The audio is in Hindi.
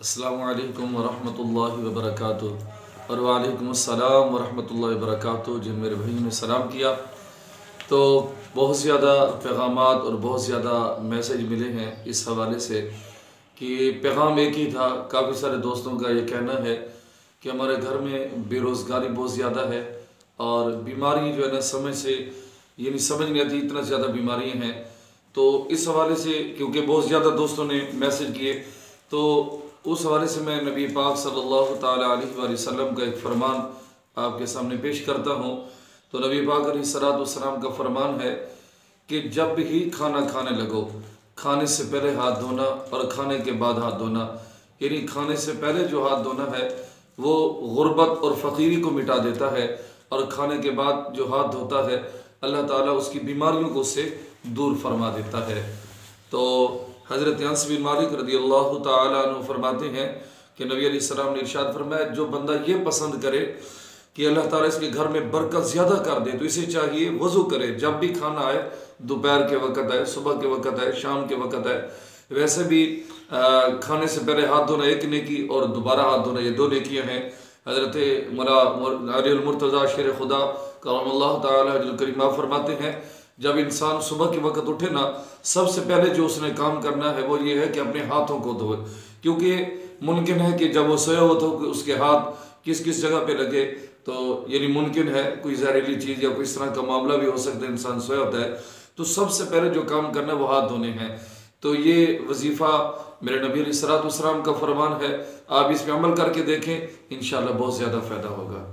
अस्सलामु अलैकुम वरहमतुल्लाहि वबरकातुहू और वालेकुम अस्सलाम वरहमतुल्लाहि वबरकातुहू। जिन मेरे भाइयों ने सलाम किया तो बहुत ज़्यादा पैगामात और बहुत ज़्यादा मैसेज मिले हैं इस हवाले से कि पैगाम एक ही था। काफ़ी सारे दोस्तों का ये कहना है कि हमारे घर में बेरोज़गारी बहुत ज़्यादा है और बीमारी जो है ना समय से यानी समझ नहीं आती, इतना ज़्यादा बीमारियाँ हैं। तो इस हवाले से क्योंकि बहुत ज़्यादा दोस्तों ने मैसेज किए तो उस हवाले से मैं नबी पाक सल्लल्लाहु ताला अलैहि वसल्लम का एक फ़रमान आपके सामने पेश करता हूँ। तो नबी पाक अलैहिस्सलातु वस्सलाम का फ़रमान है कि जब भी खाना खाने लगो, खाने से पहले हाथ धोना और खाने के बाद हाथ धोना, यानी खाने से पहले जो हाथ धोना है वो गुर्बत और फ़कीरी को मिटा देता है और खाने के बाद जो हाथ धोता है अल्लाह ताला उसकी बीमारियों को उससे दूर फरमा देता है। तो हज़रत अनस बिन मालिक रज़ियल्लाहु ताला अन्हु फरमाते हैं कि नबी अलैहिस्सलाम ने इरशाद फरमाया, जो बंदा ये पसंद करे कि अल्लाह ताला इसके घर में बरकत ज़्यादा कर दे तो इसे चाहिए वज़ू करे। जब भी खाना आए, दोपहर के वक़्त आए, सुबह के वक़्त आए, शाम के वक़्त आए, वैसे भी खाने से पहले हाथ धोना एक नेकी और दोबारा हाथ धोना ये दो नेकियां हैं। हज़रत मौला अली मुर्तज़ा शेर खुदा करमल्लाहु ताला वजहुल करीम फरमाते हैं, जब इंसान सुबह के वक़्त उठे ना, सबसे पहले जो उसने काम करना है वो ये है कि अपने हाथों को धोए, क्योंकि मुमकिन है कि जब वो सोया हो तो उसके हाथ किस किस जगह पे लगे। तो यानी मुमकिन है कोई जहरीली चीज़ या कोई इस तरह का मामला भी हो सकता है, इंसान सोया होता है। तो सबसे पहले जो काम करना है वो हाथ धोने हैं। तो ये वजीफ़ा मेरे नबी अलैहिस्सलातु वस्सलाम का फरमान है, आप इस पर अमल करके देखें, इंशाअल्लाह बहुत ज़्यादा फ़ायदा होगा।